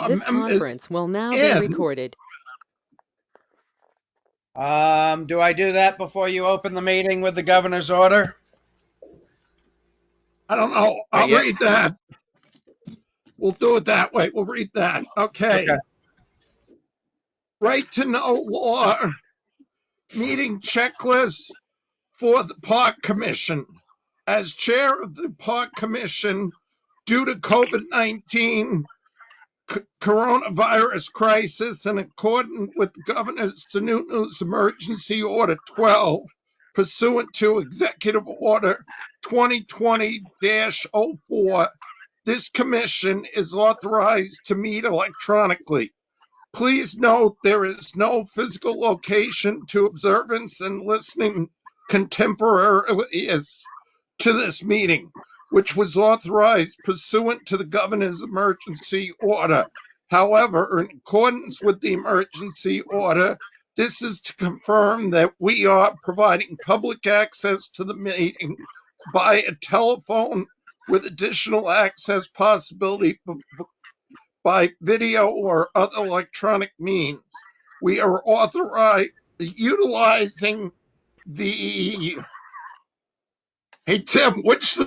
This members conference will now be in. recorded. Do I do that before you open the meeting with the governor's order? I don't know. I'll Yeah. read that. We'll do it that way. We'll read that. Okay. Okay. Right to know law meeting checklist for the Park Commission. As chair of the Park Commission, due to COVID-19 coronavirus crisis, in accordance with Governor Sununu's Emergency Order 12, pursuant to Executive Order 2020-04, this commission is authorized to meet electronically. Please note there is no physical location to observance and listening contemporaneously to this meeting, which was authorized pursuant to the governor's emergency order. However, in accordance with the emergency order, this is to confirm that we are providing public access to the meeting by a telephone with additional access possibility by video or other electronic means. We are utilizing the, hey Tim, which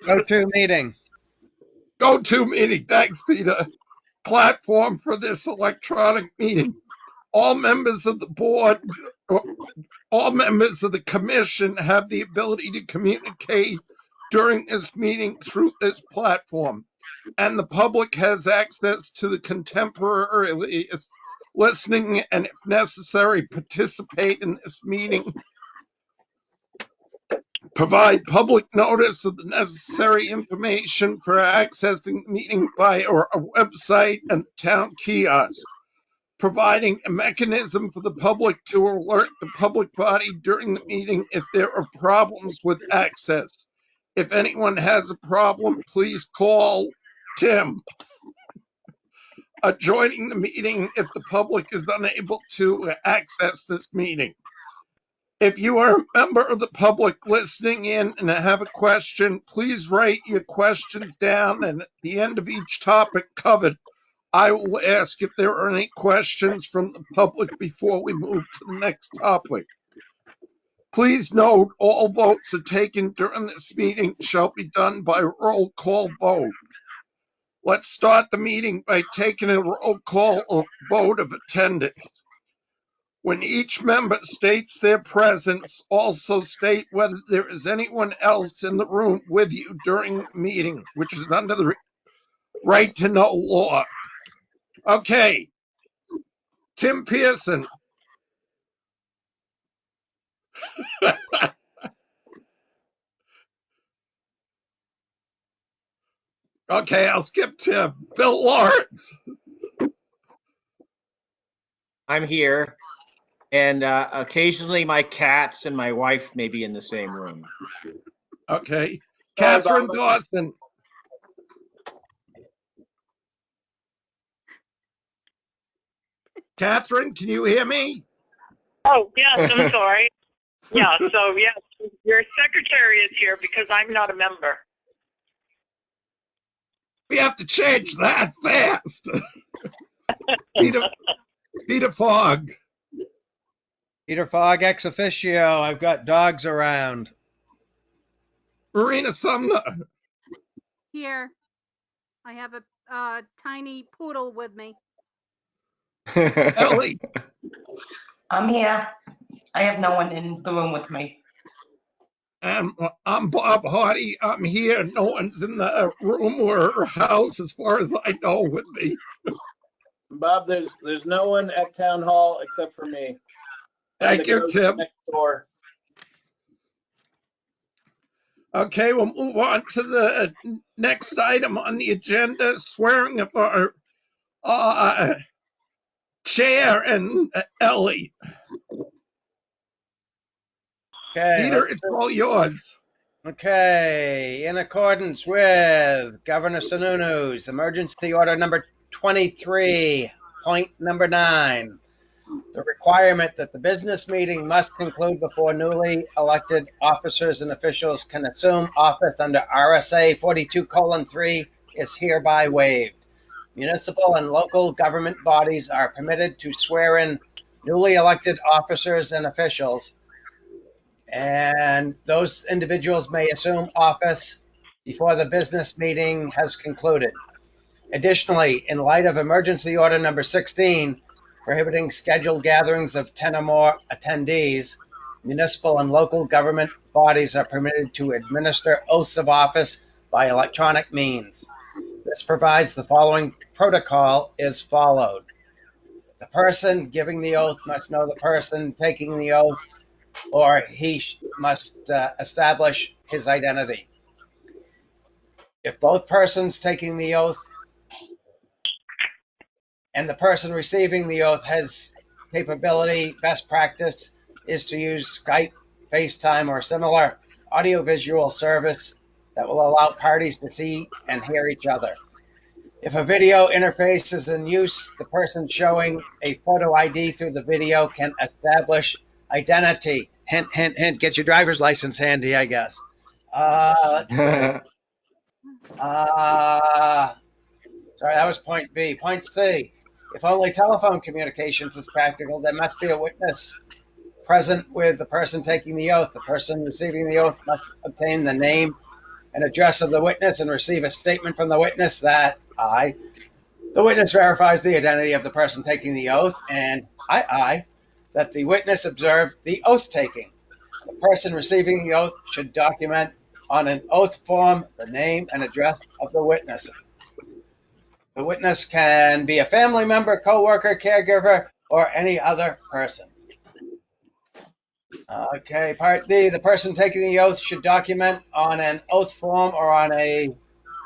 Go-to meeting. go-to meeting, thanks Peter, platform for this electronic meeting. All members of the board, all members of the commission have the ability to communicate during this meeting through this platform, and the public has access to the contemporary listening and, if necessary, participate in this meeting. Provide public notice of the necessary information for accessing the meeting via our website and town kiosk. Providing a mechanism for the public to alert the public body during the meeting if there are problems with access. If anyone has a problem, please call Tim. Joining the meeting if the public is unable to access this meeting. If you are a member of the public listening in and have a question, please write your questions down, and at the end of each topic covered, I will ask if there are any questions from the public before we move to the next topic. Please note all votes are taken during this meeting shall be done by roll call vote. Let's start the meeting by taking a roll call vote of attendance. When each member states their presence, also state whether there is anyone else in the room with you during the meeting, which is under the right to know law. Okay. Tim Pearson. Okay, I'll skip Tim. Bill Lawrence. I'm here, and occasionally my cats and my wife may be in the same room. Okay. Catherine Dawson. Catherine, can you hear me? Oh, yes, I'm sorry. Yeah, so yes, your secretary is here because I'm not a member. We have to change that fast. Peter Fogg. Peter Fogg ex officio. I've got dogs around. Marina Sumner. Here. I have a tiny poodle with me. Ellie. I'm here. I have no one in the room with me. And I'm Bob Hardy. I'm here. No one's in the room or house, as far as I know, with me. Bob, there's no one at town hall except for me. Thank you, Tim. Next door. Okay, we'll move on to the next item on the agenda, swearing of our chair and Ellie. Okay. Peter, it's all yours. Okay. In accordance with Governor Sununu's emergency order number 23, point number 9, the requirement that the business meeting must conclude before newly elected officers and officials can assume office under RSA 42:3 is hereby waived. Municipal and local government bodies are permitted to swear in newly elected officers and officials, and those individuals may assume office before the business meeting has concluded. Additionally, in light of Emergency Order Number 16, prohibiting scheduled gatherings of 10 or more attendees, municipal and local government bodies are permitted to administer oaths of office by electronic means. This provides the following protocol is followed. The person giving the oath must know the person taking the oath, or he must establish his identity. If both persons taking the oath and the person receiving the oath has capability, best practice is to use Skype, FaceTime, or similar audiovisual service that will allow parties to see and hear each other. If a video interface is in use, the person showing a photo ID through the video can establish identity. Hint, hint, hint, get your driver's license handy, I guess. Sorry, that was point B. Point C, if only telephone communications is practical, there must be a witness present with the person taking the oath. The person receiving the oath must obtain the name and address of the witness and receive a statement from the witness that the witness verifies the identity of the person taking the oath, and that the witness observed the oath taking. The person receiving the oath should document on an oath form the name and address of the witness. The witness can be a family member, coworker, caregiver, or any other person. Okay, part D, the person taking the oath should document on an oath form or on a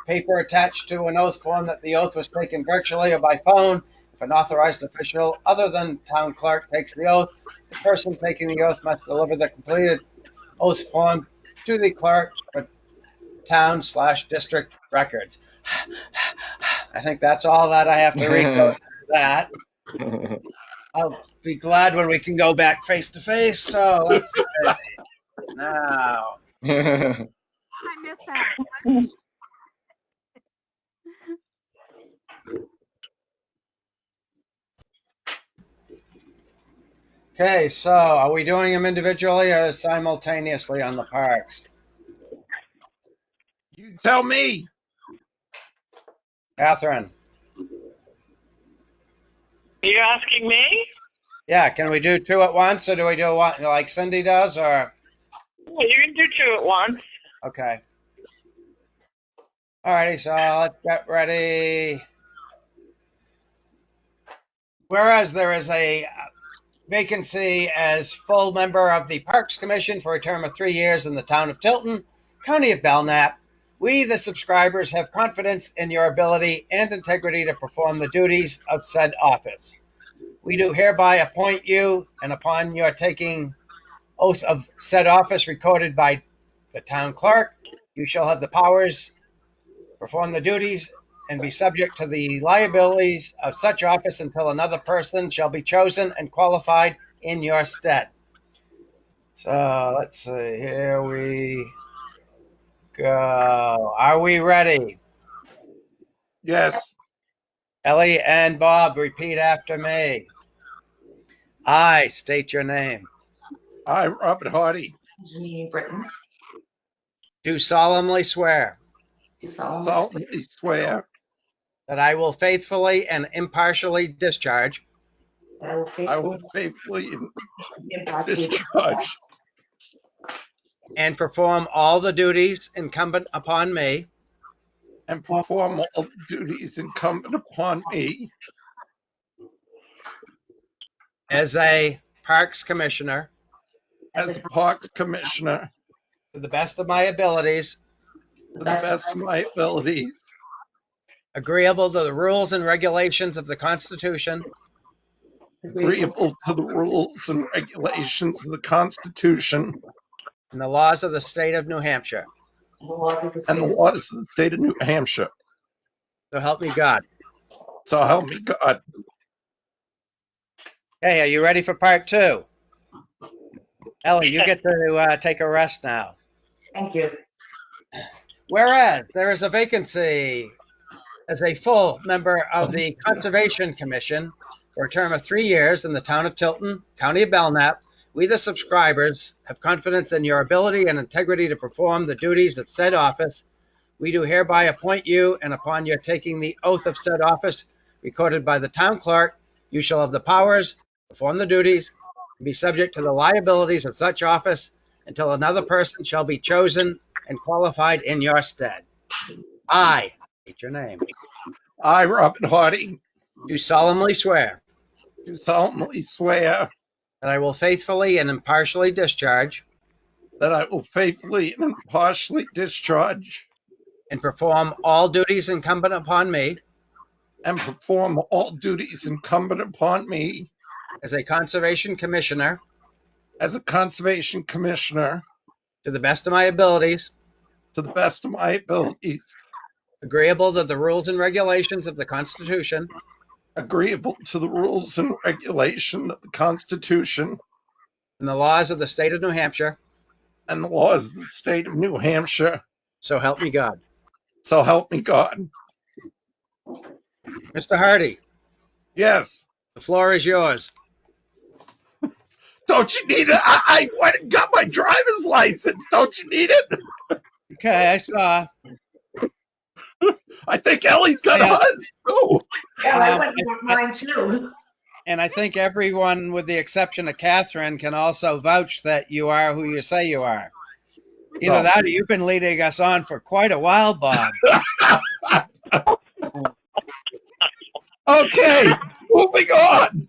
paper attached to an oath form that the oath was taken virtually or by phone. If an authorized official other than town clerk takes the oath, the person taking the oath must deliver the completed oath form to the clerk for town/district records. I think that's all that I have to read for that. I'll be glad when we can go back face to face. So let's see. Now. I missed that. Okay, so are we doing them individually or simultaneously on the parks? You tell me. Catherine? You asking me? Yeah, can we do two at once, or do we do one like Cindy does, or? Well, you can do two at once. Okay. Alrighty, so let's get ready. Whereas there is a vacancy as full member of the Parks Commission for a term of 3 years in the town of Tilton, county of Belknap, we, the subscribers, have confidence in your ability and integrity to perform the duties of said office. We do hereby appoint you, and upon your taking oath of said office recorded by the town clerk, you shall have the powers, perform the duties, and be subject to the liabilities of such office until another person shall be chosen and qualified in your stead. So let's see, here we go. Are we ready? Yes. Ellie and Bob, repeat after me. I state your name. I, Robert Hardy, Janine Britton, Do solemnly swear do solemnly swear solemnly swear that I will faithfully and impartially discharge that I will I will faithfully faithfully and impartially discharge and perform all the duties incumbent upon me and perform all the duties incumbent upon me as a Parks Commissioner as a Parks Commissioner to the best of my abilities, to the best of my abilities, agreeable to the rules and regulations of the Constitution agreeable to the rules and regulations of the Constitution and the laws of the state of New Hampshire. and the laws of the state of New Hampshire. So help me God. So help me God. Hey, are you ready for part two? Ellie, you get to take a rest now. Thank you. Whereas there is a vacancy as a full member of the Conservation Commission for a term of 3 years in the town of Tilton, county of Belknap, we, the subscribers, have confidence in your ability and integrity to perform the duties of said office. We do hereby appoint you, and upon your taking the oath of said office, recorded by the town clerk, you shall have the powers, perform the duties, and be subject to the liabilities of such office until another person shall be chosen and qualified in your stead. I, state your name, I, Robin Hardy, do solemnly swear do solemnly swear that I will faithfully and impartially discharge that I will faithfully and impartially discharge and perform all duties incumbent upon me and perform all duties incumbent upon me as a Conservation Commissioner as a Conservation Commissioner to the best of my abilities, to the best of my abilities, agreeable to the rules and regulations of the Constitution agreeable to the rules and regulations of the Constitution and the laws of the state of New Hampshire, and the laws of the state of New Hampshire. so help me God. So help me God. Mr. Hardy, Yes. the floor is yours. Don't you need it? I went and got my driver's license. Don't you need it? Okay, I saw. I think Ellie's got Yeah. hers too. Yeah, I went with mine too. And I think everyone, with the exception of Catherine, can also vouch that you are who you say you are. Either Oh. that or you've been leading us on for quite a while, Bob. Okay, moving on.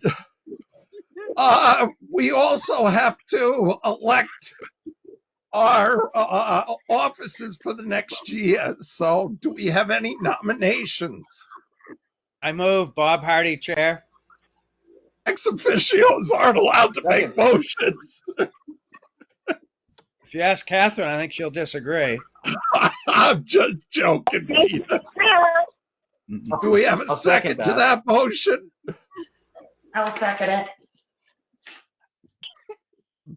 We also have to elect our offices for the next year. So, do we have any nominations? I move Bob Hardy, chair. Ex officios aren't allowed to make motions. If you ask Catherine, I think she'll disagree. I'm just joking, Peter. Do we have a I'll second second to that motion? I'll second it.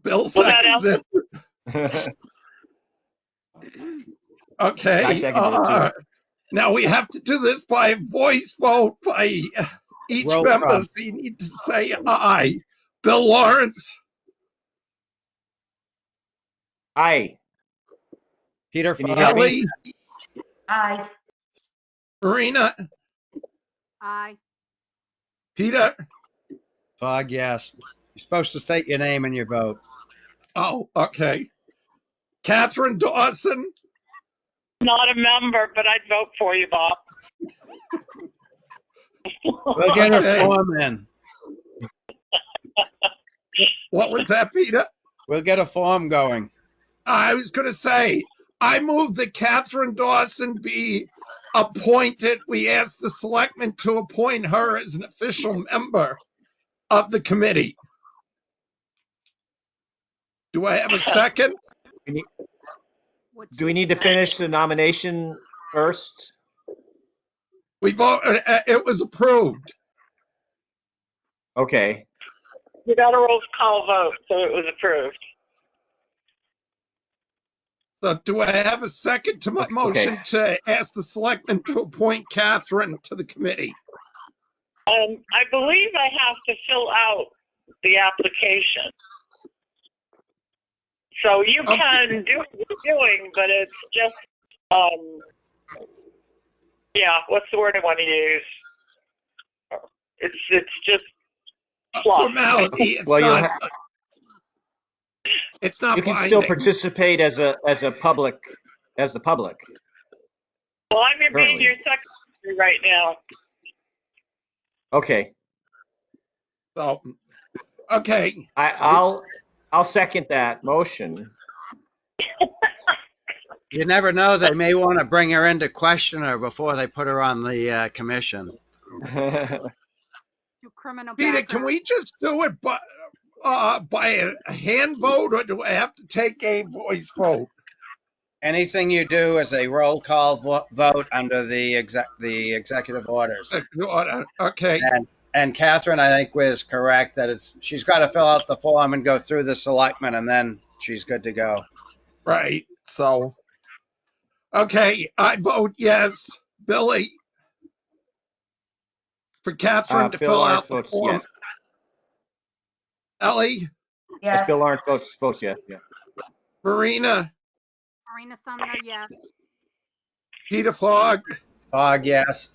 Bill that seconds it. Okay. I seconded it Now we have to do this by voice vote by each Roll member. call. So you need to say aye. Bill Lawrence, Aye. Peter Can you Fogg. hear me? Ellie, Aye. Marina, Aye. Peter. Fogg, yes. You're supposed to state your name and your vote. Oh, okay. Catherine Dawson, Not a member, but I'd vote for you, Bob. We'll get Okay. a form in. what was that, Peter? We'll get a form going. I was going to say, I move that Catherine Dawson be appointed. We asked the selectmen to appoint her as an official member of the committee. Do I have a second? Do we need to finish the nomination first? We voted, it was approved. Okay. You got a roll call vote, so it was approved. So do I have a second to my motion to ask the selectmen to appoint Catherine to the committee? I believe I have to fill out the application. So you Okay. can do what you're doing, but it's just, yeah, what's the word I want to use? It's just fluff. Formality. It's Well, not. It's not. you can binding. still participate as the public. Well, I'm being Currently. your secretary right now. Okay. So, okay. I'll second that motion. You never know, they may want to bring her in to question her before they put her on the commission. Do criminal Peter, background. can we just do it by a hand vote, or do I have to take a voice vote? Anything you do is a roll call vote under the executive orders. Okay. And Catherine, I think, was correct that she's got to fill out the form and go through the selectmen, and then she's good to go. Right. So, okay, I vote yes. Billy, for Catherine to Bill fill Lawrence out the votes form. yes. Ellie, Yes, Bill Yes, Lawrence votes yes. Yeah. Marina, Marina Sumner, yes. Peter Fogg. Fogg, yes.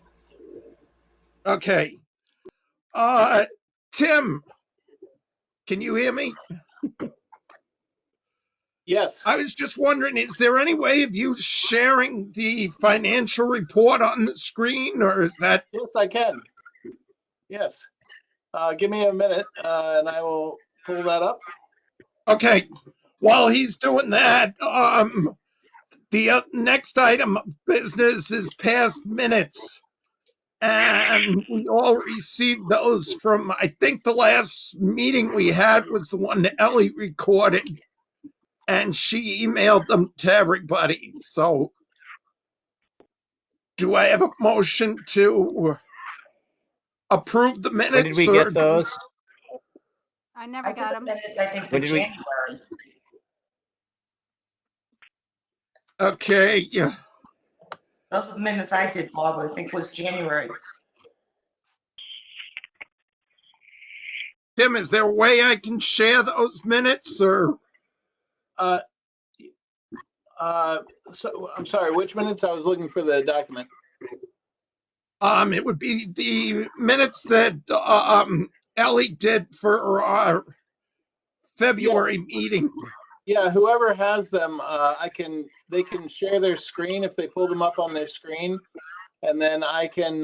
Okay. Tim, can you hear me? Yes, I was just wondering, is there any way of you sharing the financial report on the screen, or is that yes, I can. Yes. Give me a minute, and I will pull that up. okay? While he's doing that, the next item of business is past minutes. And we all received those from, I think the last meeting we had was the one that Ellie recorded, and she emailed them to everybody. So do I have a motion to approve the When did minutes, we or get those? I never I did got the them. minutes, I think, for When did we? January. okay, yeah. Those are the minutes I did, Bob, I think was January. Tim, is there a way I can share those minutes, or Uh, so I'm sorry, which minutes? I was looking for the document. it would be the minutes that Ellie did for our Yes. February meeting. Yeah, whoever has them, they can share their screen if they pull them up on their screen, and then I can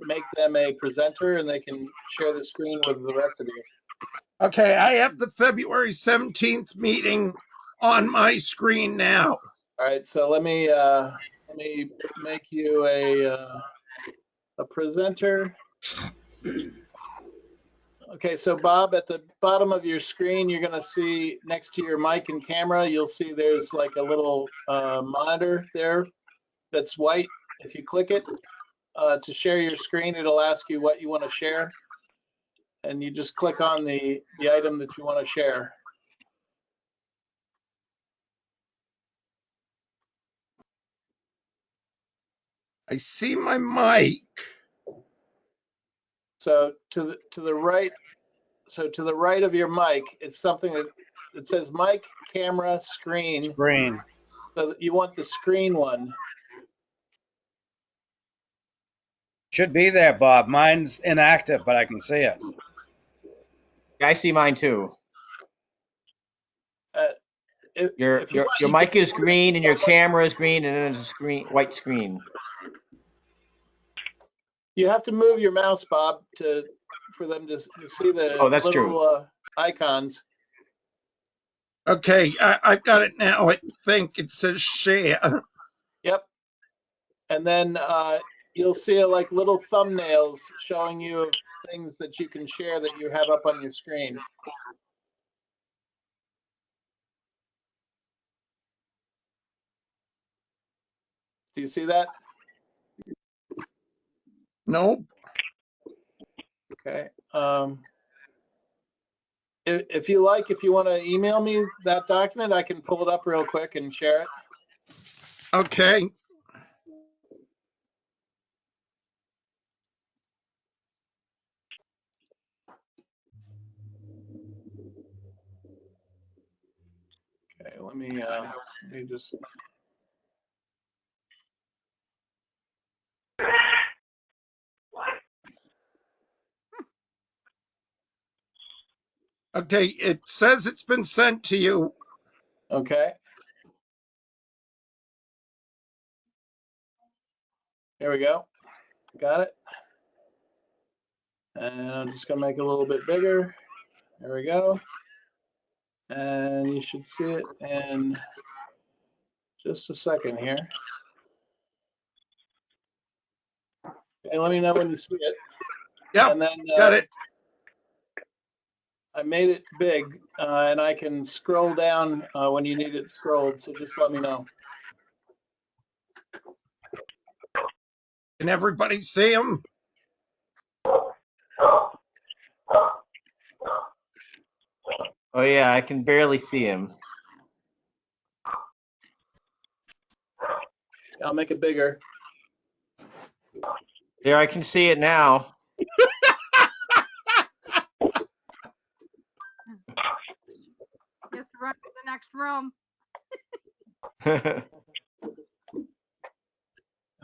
make them a presenter and they can share the screen with the rest of you. Okay, I have the February 17th meeting on my screen now. All right, so let me make you a presenter. Okay, so Bob, at the bottom of your screen, you're gonna see next to your mic and camera, you'll see there's like a little monitor there that's white. If you click it to share your screen, it'll ask you what you want to share, and you just click on the item that you want to share. I see my mic. So to the right, so to the right of your mic, it's something that it says mic, camera, screen. Screen. So you want the screen one. Should be there, Bob. Mine's inactive, but I can see it. Yeah, I see mine too. If you want, Your you can mic is move green and your yourself. camera is green and then there's a screen, white screen. You have to move your mouse, Bob, for them to see the Oh, that's true. little icons. Okay, I've got it now. I think it says share. Yep. And then you'll see like little thumbnails showing you things that you can share that you have up on your screen. Do you see that? Nope. Okay. If you like, if you want to email me that document, I can pull it up real quick and share it. Okay. Okay, let me just. Okay, it says it's been sent to you. Okay. Here we go. Got it. And I'm just gonna make it a little bit bigger. There we go. And you should see it in just a second here. Okay, let me know when you see it. Yep, And then got it. I made it big, and I can scroll down when you need it scrolled. So just let me know. Can everybody see them? Oh yeah, I can barely see him. I'll make it bigger. There, I can see it now. Just run to the next room. Is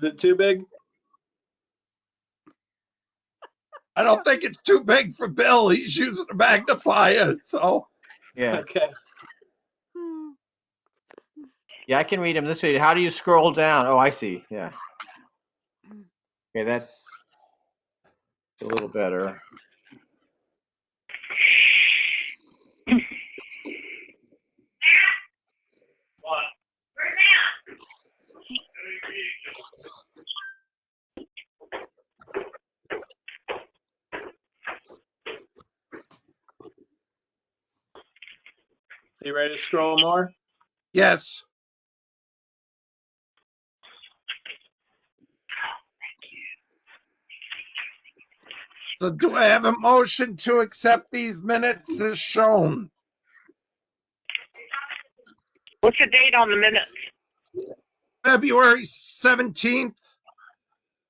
it too big? I don't think it's too big for Bill. He's using a magnifier, so. Yeah. Okay. Yeah, I can read them this way. How do you scroll down? Oh, I see. Yeah. Okay, that's a little better. You ready to scroll more? Yes. So do I have a motion to accept these minutes as shown? What's the date on the minutes? February 17th.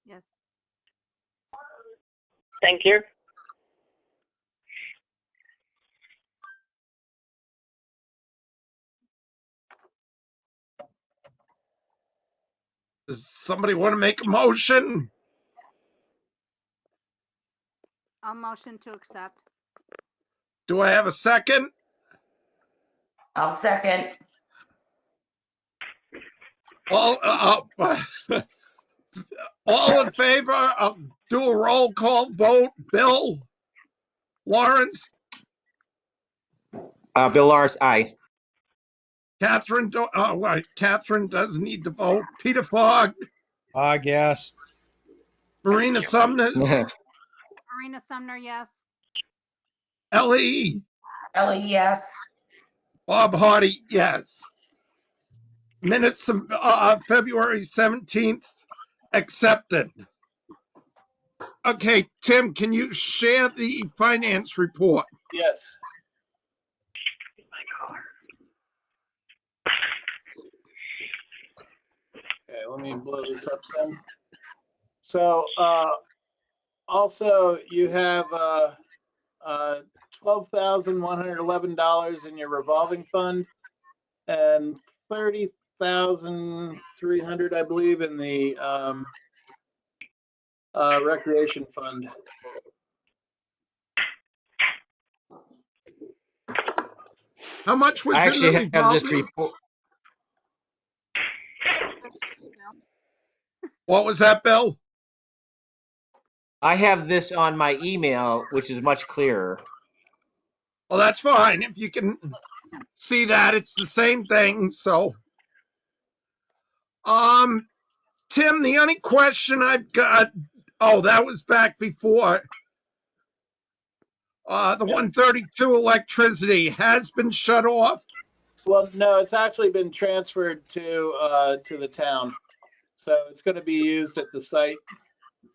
Yes. Thank you. Does somebody want to make a motion? I'll motion to accept. Do I have a second? I'll second. All, all in favor? I'll do a roll call vote. Bill? Lawrence? Bill Lawrence, aye. Catherine? Catherine doesn't need to vote. Peter Fogg? Yes. Marina Sumner? Marina Sumner, yes. Ellie? Ellie, yes. Bob Hardy, yes. Minutes of February 17th accepted. Okay, Tim, can you share the finance report? Yes. Okay, let me blow this up some. So, also you have, $12,111 in your revolving fund and 30,300, I believe, in the, recreation fund. How much was I in the actually have this revolving? report. What was that, Bill? I have this on my email, which is much clearer. Well, that's fine. If you can see that, it's the same thing. So, Tim, the only question I've got, oh, that was back before. The 132 electricity has been shut off. Well, no, it's actually been transferred to the town. So it's going to be used at the site.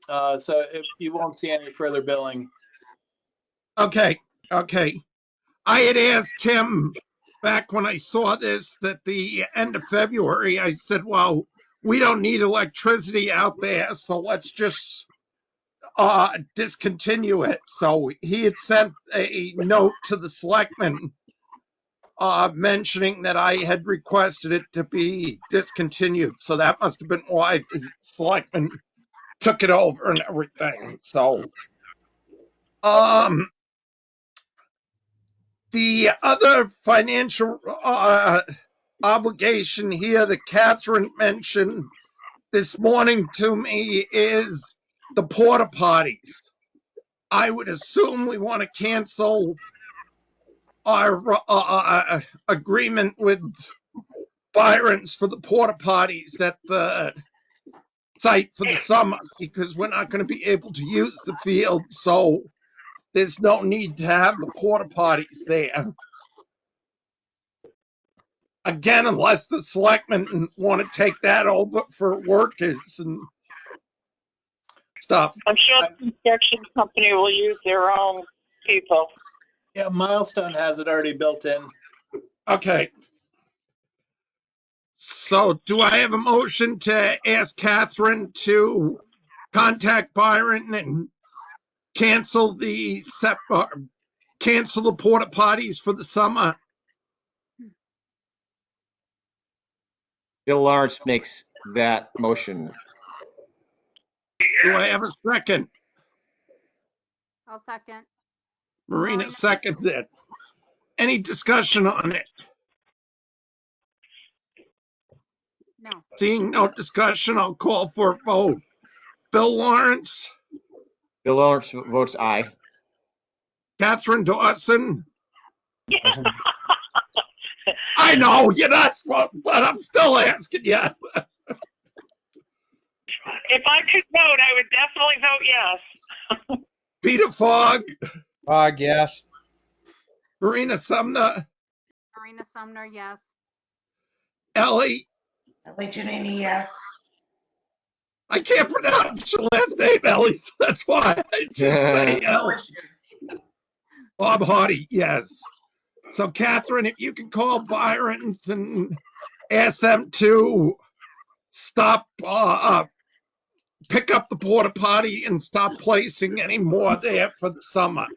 So you won't see any further billing. Okay. I had asked Tim back when I saw this that the end of February, I said, well, we don't need electricity out there, so let's just discontinue it. So he had sent a note to the selectmen mentioning that I had requested it to be discontinued. So that must have been why the selectmen took it over and everything. So, the other financial obligation here that Catherine mentioned this morning to me is the porta potties. I would assume we want to cancel our agreement with Byron's for the porta potties at the site for the summer because we're not going to be able to use the field. So there's no need to have the porta potties there. Again, unless the selectmen want to take that over for workers and stuff. I'm sure the construction company will use their own people. Yeah, Milestone has it already built in. Okay. So do I have a motion to ask Catherine to contact Byron and cancel the porta potties for the summer. Bill Lawrence makes that motion. Do I have a second? I'll second. Marina seconds it. Any discussion on it? No. Seeing no discussion, I'll call for a vote. Bill Lawrence, Bill Lawrence votes aye. Catherine Dawson. Yeah. I know you're not smart, but I'm still asking you. If I could vote, I would definitely vote yes. Peter Fogg, Fogg, yes. Marina Sumner, Marina Sumner, yes. Ellie. Ellie Janini, yes. I can't pronounce your last name, Ellie, so that's why I just say No Ellie. issue. Bob Hardy, yes. So, Catherine, if you can call Byron's and ask them to stop, pick up the porta potty and stop placing any more there for the summer.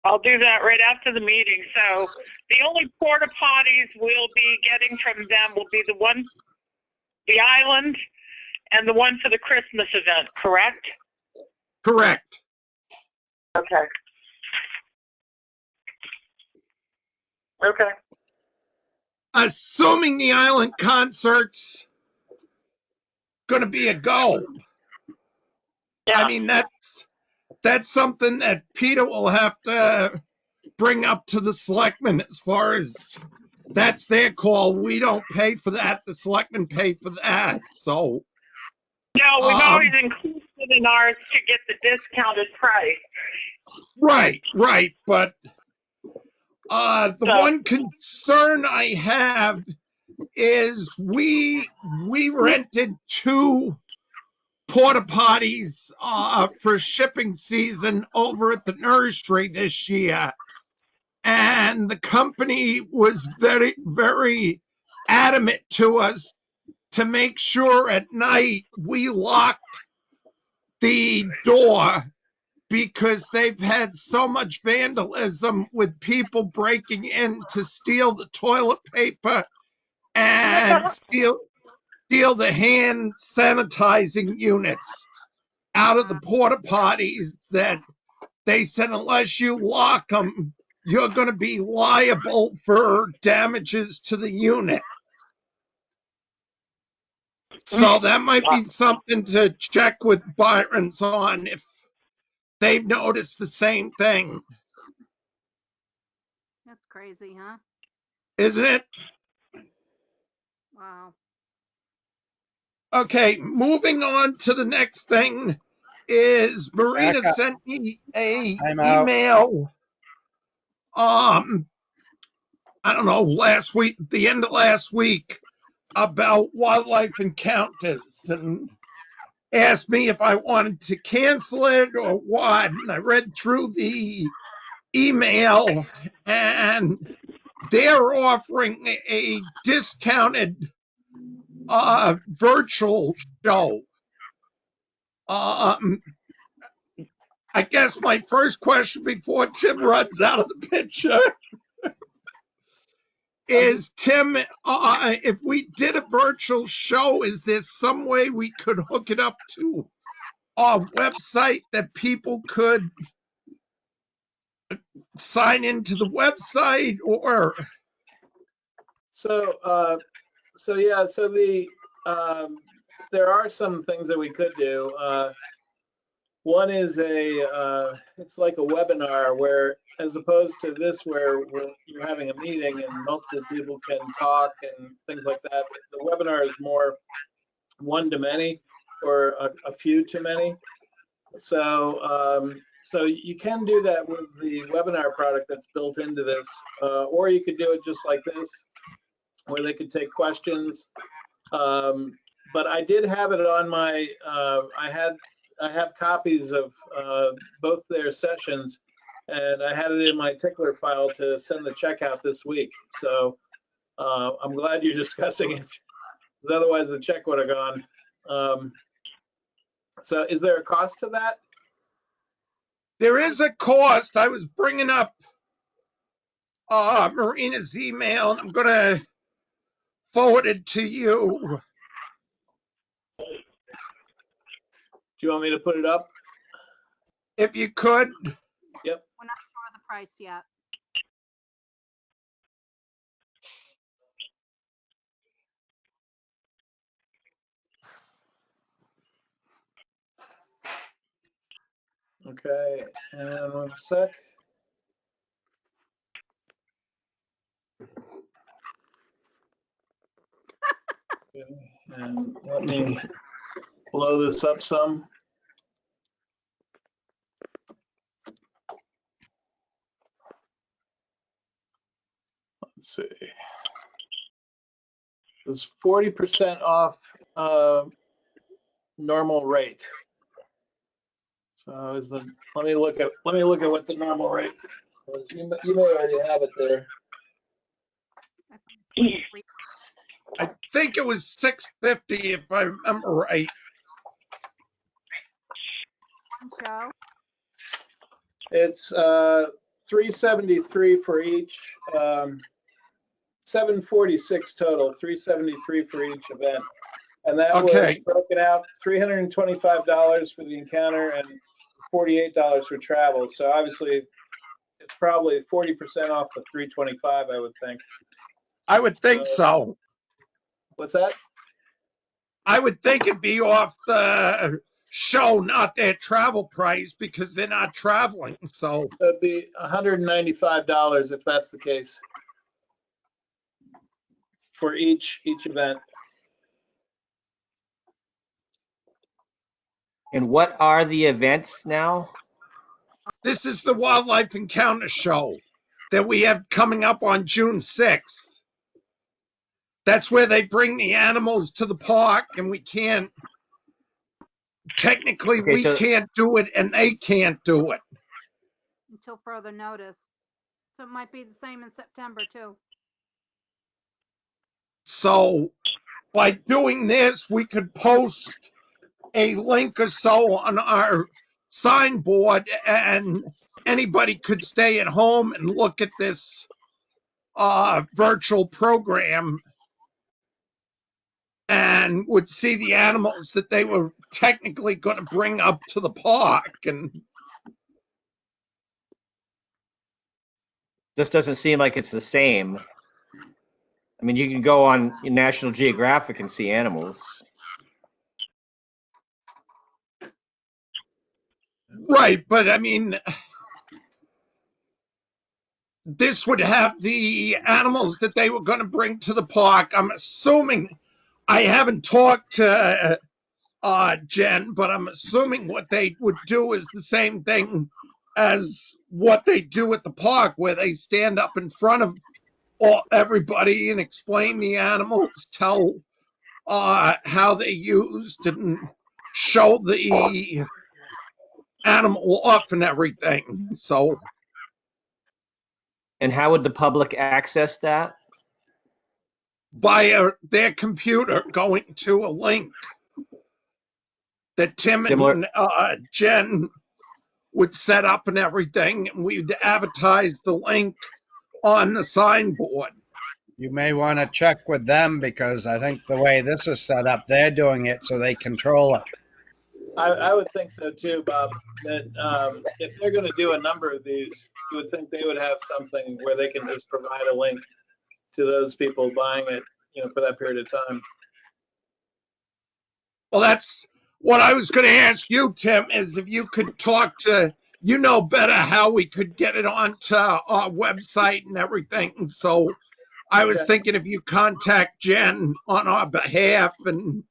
I'll do that right after the meeting. So the only porta potties we'll be getting from them will be the one, the island, and the one for the Christmas event, correct? Correct. Okay. Okay. Assuming the island concert's going to be a go. Yeah. I mean, that's something that Peter will have to bring up to the selectmen as far as that's their call. We don't pay for that. The selectmen pay for that. So. No, we've always included in ours to get the discounted price. Right. But the one concern I have is we rented 2 porta potties for shipping season over at the nursery this year. And the company was very, very adamant to us to make sure at night we locked the door because they've had so much vandalism with people breaking in to steal the toilet paper and steal the hand sanitizing units out of the porta potties, that they said unless you lock them, you're going to be liable for damages to the unit. So that might be something to check with Byron's on if they've noticed the same thing. That's crazy, huh? Isn't it? Wow. Okay, moving on to the next thing is Marina Back up. sent me a I'm out. email. I don't know, last week, the end of last week, about wildlife encounters, and asked me if I wanted to cancel it or what. And I read through the email, and they're offering a discounted virtual show. I guess my first question before Tim runs out of the picture is, Tim, if we did a virtual show, is there some way we could hook it up to our website that people could sign into the website, or? So there are some things that we could do. One is it's like a webinar where, as opposed to this where you're having a meeting and multiple people can talk and things like that, the webinar is more one to many or a few to many. So you can do that with the webinar product that's built into this, or you could do it just like this, where they could take questions. But I did have it on my, I have copies of both their sessions, and I had it in my tickler file to send the check out this week. So I'm glad you're discussing it, because otherwise the check would have gone. So is there a cost to that? There is a cost. I was bringing up Marina's email, and I'm going to forward it to you. Do you want me to put it up? If you could. Yep. We're not sure of the price yet. Okay, and 1 sec. Okay, and let me blow this up some. Let's see. It's 40% off normal rate. So let me look at what the normal rate was. You may already have it there. I think it was $6.50 if I remember right. One show. It's $373 for each. 746 total, 373 for each event. And that was Okay. broken out $325 for the encounter and $48 for travel. So obviously it's probably 40% off the 325, I would think. I would think so. What's that? I would think it'd be off the show, not their travel price, because they're not traveling. So It'd be $195 if that's the case for each event. And what are the events now? this is the Wildlife Encounter Show that we have coming up on June 6th. That's where they bring the animals to the park, and we can't, technically, Okay, we so- can't do it, and they can't do it. Until further notice. So it might be the same in September too. So by doing this, we could post a link or so on our signboard, and anybody could stay at home and look at this virtual program and would see the animals that they were technically going to bring up to the park. And This doesn't seem like it's the same. I mean, you can go on National Geographic and see animals. right, but I mean, this would have the animals that they were going to bring to the park. I'm assuming, I haven't talked to Jen, but I'm assuming what they would do is the same thing as what they do at the park, where they stand up in front of everybody and explain the animals, tell how they used, and show the animal off and everything. So And how would the public access that? by their computer going to a link that Tim Similar- and Jen would set up and everything, and we'd advertise the link on the signboard. You may want to check with them because I think the way this is set up, they're doing it so they control it. I would think so too, Bob, that if they're going to do a number of these, you would think they would have something where they can just provide a link to those people buying it, for that period of time. Well, that's what I was going to ask you, Tim, is if you could talk to, better how we could get it onto our website and everything. So I was Okay. thinking if you contact Jen on our behalf and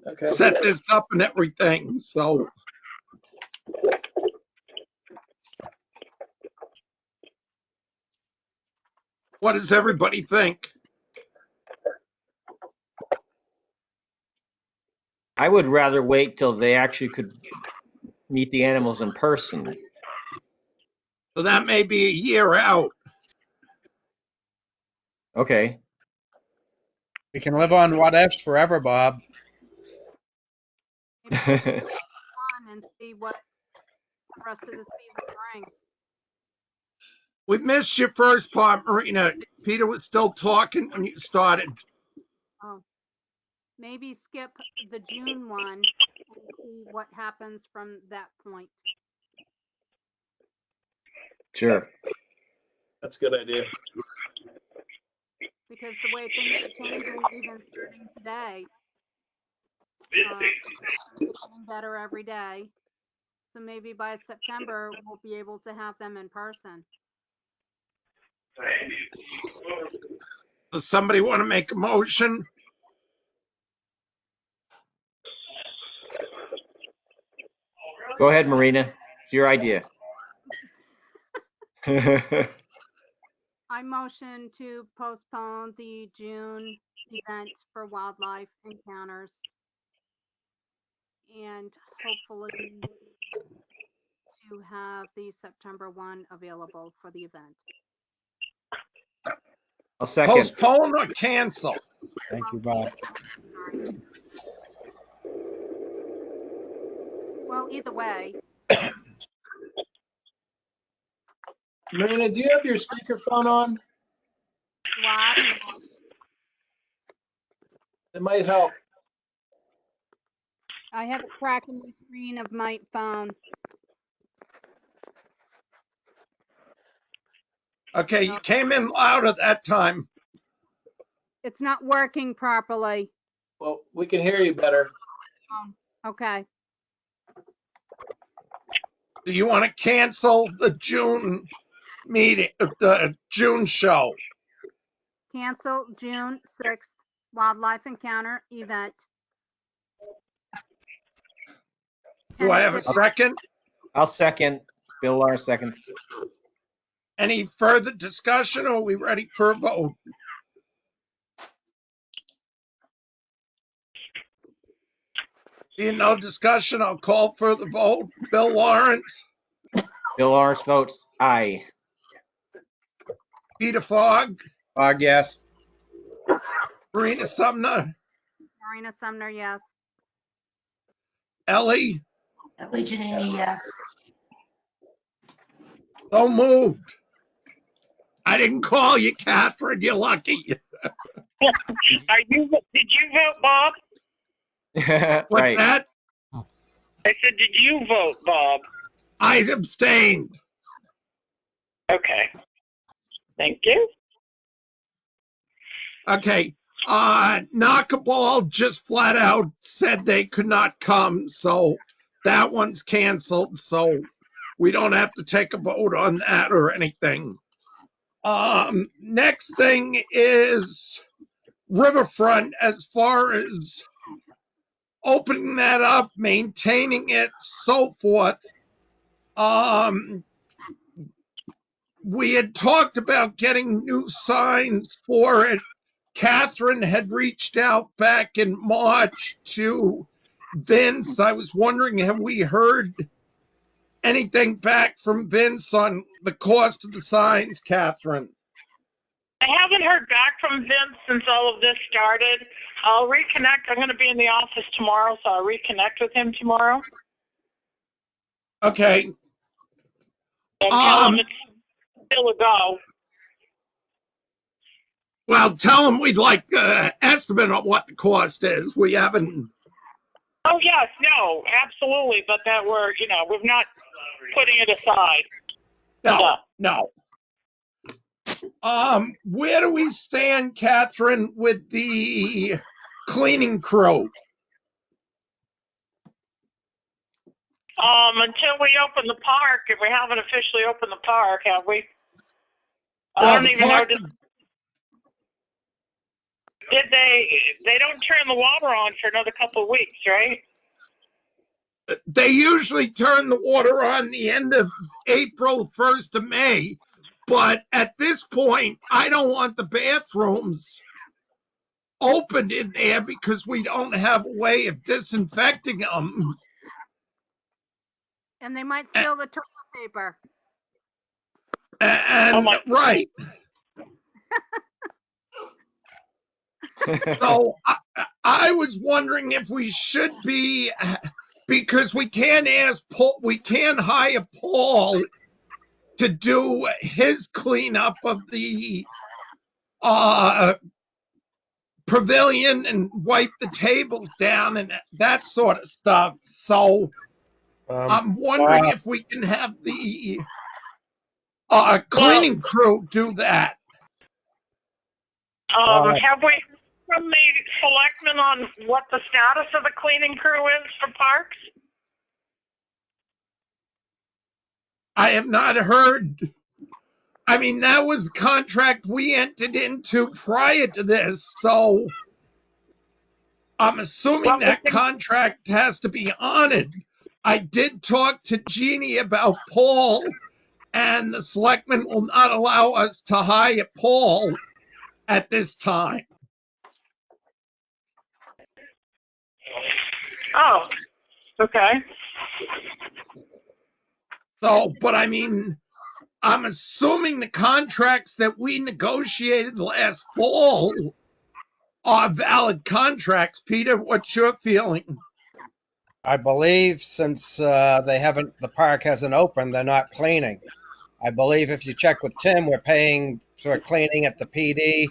Okay. set this up and everything. So what does everybody think? I would rather wait till they actually could meet the animals in person. So that may be a year out. Okay. We can live on what ifs forever, Bob. maybe on and see what the rest of the season brings. We missed your first part, Marina. Peter was still talking when you started. Oh, maybe skip the June one and see what happens from that point. Sure. That's a good idea. Because the way things are changing, even starting today, it's getting better every day. So maybe by September, we'll be able to have them in person. Does somebody want to make a motion? Go ahead, Marina. It's your idea. I motion to postpone the June event for wildlife encounters and hopefully to have the September one available for the event. I'll second. Postpone or cancel? Thank you, Bob. Sorry. Well, either way, Marina, do you have your speakerphone on? do I? It might help. I have a crack in the screen of my phone. Okay, you came in loud at that time. It's not working properly. Well, we can hear you better. Okay. Do you want to cancel the June meeting, the June show? Cancel June 6th wildlife encounter event. Do I have a Tentative- second? I'll second. Bill Lawrence seconds. Any further discussion, or are we ready for a vote? Being no discussion, I'll call for the vote. Bill Lawrence, Bill Lawrence votes aye. Peter Fogg, Bog, yes. Marina Sumner, Marina Sumner, yes. Ellie, Ellie Janini, yes. so moved. I didn't call you, Catherine. You're lucky. Did you vote, Bob? What's Right. that? I said, did you vote, Bob? I abstained. Okay. Thank you. Okay. Knockaball just flat out said they could not come, so that one's canceled. So we don't have to take a vote on that or anything. Next thing is Riverfront, as far as opening that up, maintaining it, so forth. We had talked about getting new signs for it. Catherine had reached out back in March to Vince. I was wondering, have we heard anything back from Vince on the cost of the signs, Catherine? I haven't heard back from Vince since all of this started. I'll reconnect. I'm going to be in the office tomorrow, so I'll reconnect with him tomorrow Okay. and tell him it's still a go. Well, tell him we'd like an estimate on what the cost is. We haven't. Oh, yes, no, absolutely, but that we're not putting it aside. No. Where do we stand, Catherine, with the cleaning crew? Until we open the park, and we haven't officially opened the park, have we? Well, I don't the even park- know. Did they don't turn the water on for another couple of weeks, right? They usually turn the water on the end of April, 1st of May. But at this point, I don't want the bathrooms opened in there because we don't have a way of disinfecting them. And they might steal the toilet paper. And right. So I was wondering if we should be because we can't hire Paul to do his cleanup of the pavilion and wipe the tables down and that sort of stuff. So I'm wondering Bob, if we can have the Well, cleaning crew do that. Bob, have we heard from the selectmen on what the status of the cleaning crew is for parks? I have not heard. I mean, that was a contract we entered into prior to this, so I'm assuming Well, we that can, contract has to be honored. I did talk to Jeannie about Paul, and the selectmen will not allow us to hire Paul at this time. oh, okay. So, but I mean, I'm assuming the contracts that we negotiated last fall are valid contracts. Peter, what's your feeling? I believe since the park hasn't opened, they're not cleaning. I believe if you check with Tim, we're paying for cleaning at the PD,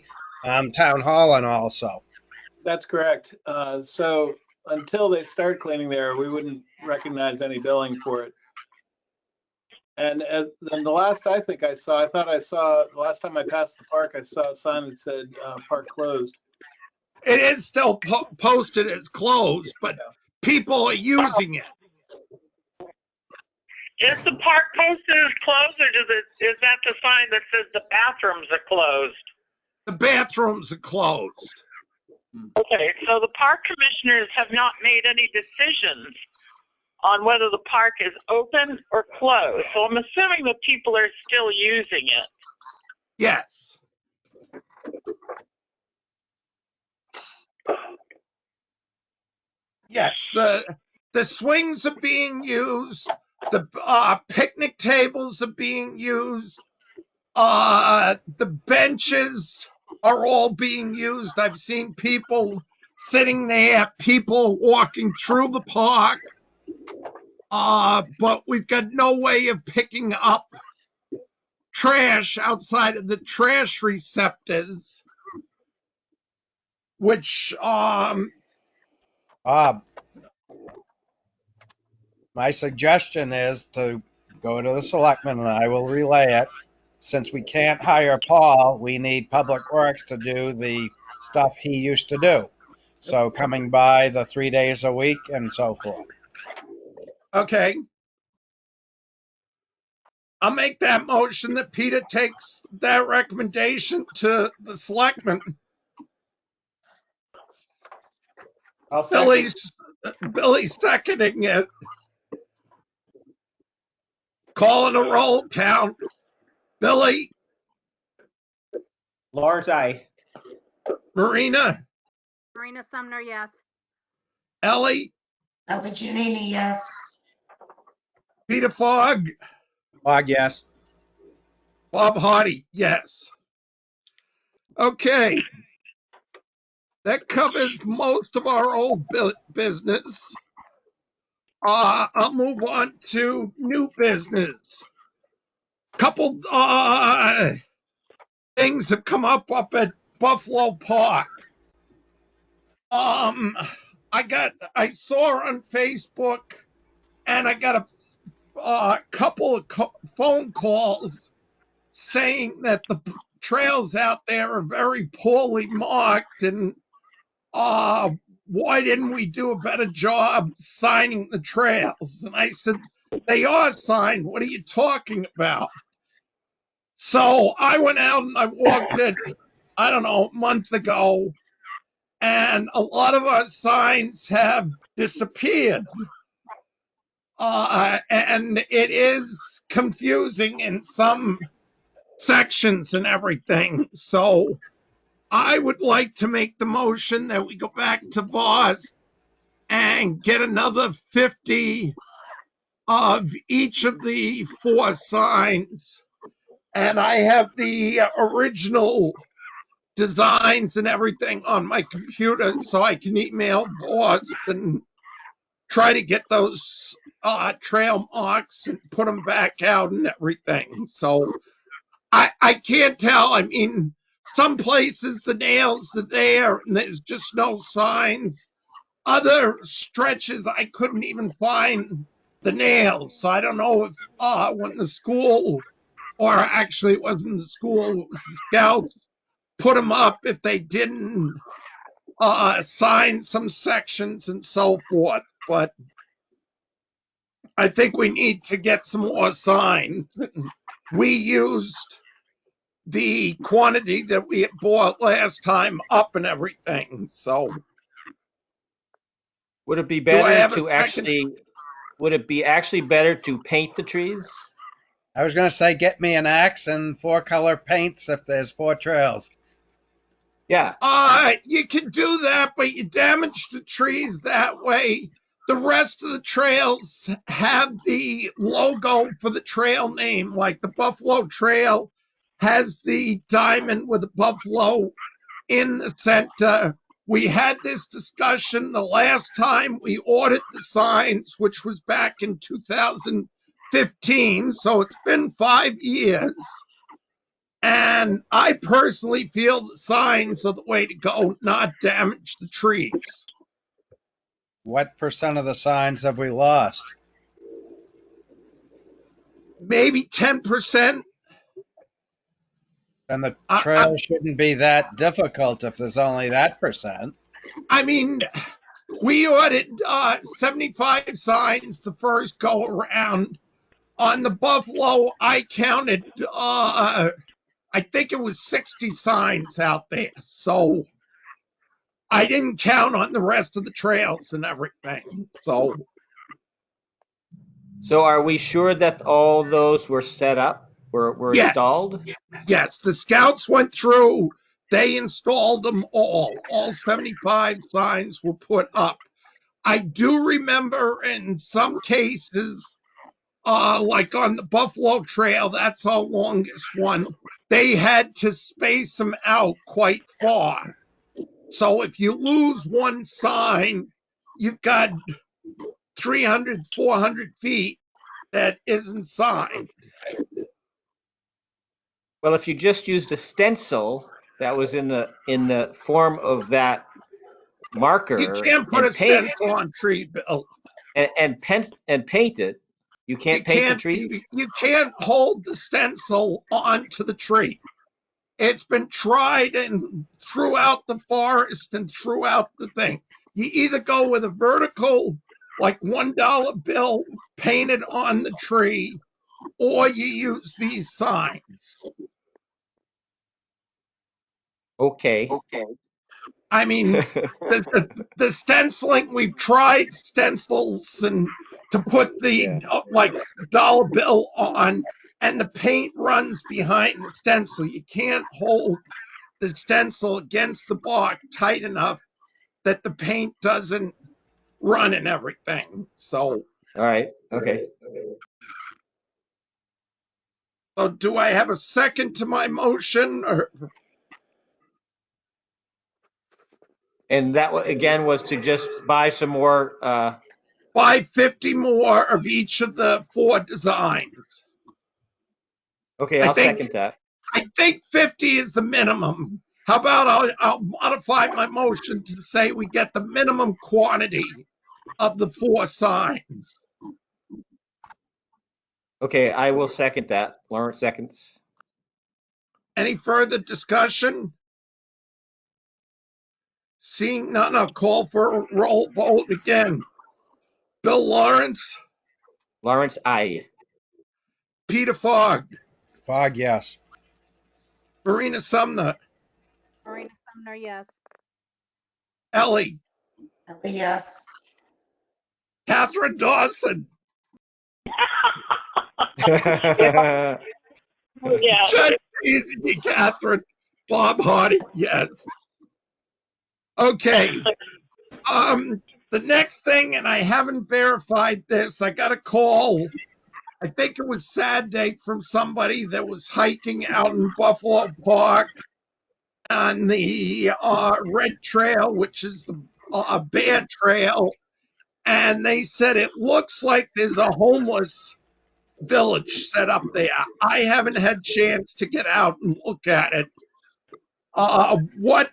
town hall, and also. That's correct. So until they start cleaning there, we wouldn't recognize any billing for it. And then the last I think I saw, the last time I passed the park, I saw a sign that said park closed. It is still posted as closed, but people are using it. Is the park posted as closed, or is that the sign that says the bathrooms are closed? The bathrooms are closed. Okay, so the park commissioners have not made any decisions on whether the park is open or closed. So I'm assuming that people are still using it. Yes. Yes, the swings are being used. The picnic tables are being used. The benches are all being used. I've seen people sitting there, people walking through the park. But we've got no way of picking up trash outside of the trash receptors, which Bob, my suggestion is to go to the selectmen, and I will relay it. Since we can't hire Paul, we need Public Works to do the stuff he used to do. So coming by the 3 days a week and so forth. okay. I'll make that motion that Peter takes that recommendation to the selectmen. I'll second. Billy's seconding it. Calling a roll count. Billy, Lawrence, aye. Marina, Marina Sumner, yes. Ellie, Ellie Janini, yes. Peter Fogg, Fogg, yes. Bob Hardy, yes. Okay. That covers most of our old business. I'll move on to new business. Couple things have come up at Buffalo Park. I saw on Facebook, and I got a couple of phone calls saying that the trails out there are very poorly marked, and why didn't we do a better job signing the trails? And I said, they are signed. What are you talking about? So I went out and I walked it, I don't know, a month ago, and a lot of our signs have disappeared. And it is confusing in some sections and everything. So I would like to make the motion that we go back to Voss and get another 50 of each of the 4 signs. And I have the original designs and everything on my computer, so I can email Voss and try to get those trail marks and put them back out and everything. So I can't tell. I mean, some places the nails are there and there's just no signs. Other stretches I couldn't even find the nails. So I don't know if when the school, or actually it wasn't the school, it was the scouts, put them up if they didn't sign some sections and so forth. But I think we need to get some more signs. We used the quantity that we had bought last time up and everything. So Would it be do I better have a to second? would it be actually better to paint the trees? I was going to say, get me an axe and 4-color paints if there's 4 trails. Yeah. You can do that, but you damage the trees that way. The rest of the trails have the logo for the trail name, like the Buffalo Trail has the diamond with the buffalo in the center. We had this discussion the last time we ordered the signs, which was back in 2015. So it's been 5 years. And I personally feel the signs are the way to go, not damage the trees. What percent of the signs have we lost? Maybe 10%. And the I, I, trail shouldn't be that difficult if there's only that percent. I mean, we ordered 75 signs the first go around. On the Buffalo, I counted, I think it was 60 signs out there. So I didn't count on the rest of the trails and everything. So So are we sure that all those were set up, were yes, installed? yes, the scouts went through. They installed them all. All 75 signs were put up. I do remember in some cases, like on the Buffalo Trail, that's our longest one, they had to space them out quite far. So if you lose one sign, you've got 300, 400 feet that isn't signed. Well, if you just used a stencil that was in the form of that You marker can't put a stencil on tree, Bill. and paint it, you You can't paint the can't trees? you can't hold the stencil onto the tree. It's been tried and throughout the forest and throughout the thing. You either go with a vertical, like $1 bill painted on the tree, or you use these signs. Okay. I mean, the stenciling, we've tried stencils and to put the Yeah. like dollar bill on, and the paint runs behind the stencil. You can't hold the stencil against the bark tight enough that the paint doesn't run and everything. So, All right. Okay. do I have a second to my motion, or And that again was to just buy some more. buy 50 more of each of the 4 designs? Okay, I I'll think second that. I think 50 is the minimum. How about I'll modify my motion to say we get the minimum quantity of the 4 signs. Okay, I will second that. Lawrence seconds. Any further discussion? Seeing none, I'll call for a roll vote again. Bill Lawrence, Lawrence, aye. Peter Fogg, Fog, yes. Marina Sumner, Marina Sumner, yes. Ellie, Yes. Catherine Dawson, Yeah. just teasing you, Catherine. Bob Hardy, yes. Okay. The next thing, and I haven't verified this, I got a call. I think it was Saturday from somebody that was hiking out in Buffalo Park on the Red Trail, which is the Bear Trail, and they said it looks like there's a homeless village set up there. I haven't had chance to get out and look at it. What,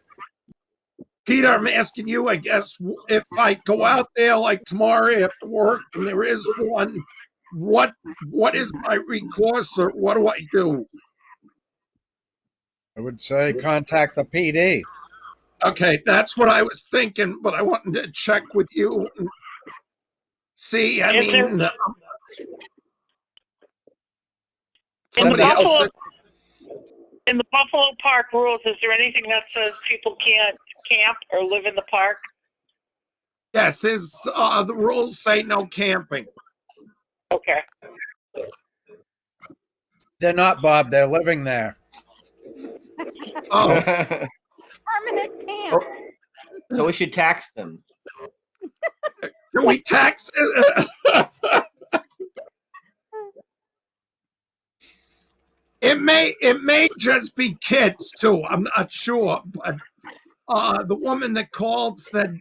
Peter, I'm asking you, I guess, if I go out there like tomorrow after work and there is one, what is my recourse, or what do I do? I would say contact the PD. Okay, that's what I was thinking, but I wanted to check with you and see. I Is there, mean, in the somebody else Buffalo, said, in the Buffalo Park rules, is there anything that says people can't camp or live in the park? yes, there's the rules say no camping. Okay. They're not, Bob. They're living there. Oh, Permanent camp. So we should tax them. can we tax it? It may just be kids too. I'm not sure, but the woman that called said,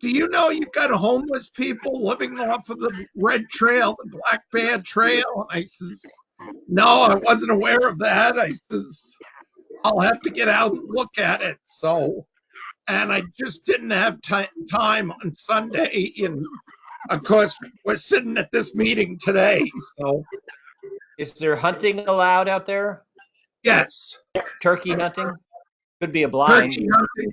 "Do you know you've got homeless people living off of the Red Trail, the Black Bear Trail?" And I says, "No, I wasn't aware of that." I says, "I'll have to get out and look at it." So, and I just didn't have time on Sunday, and of course we're sitting at this meeting today. So, Is there hunting allowed out there? yes, Turkey hunting? Could be a blind. turkey hunting.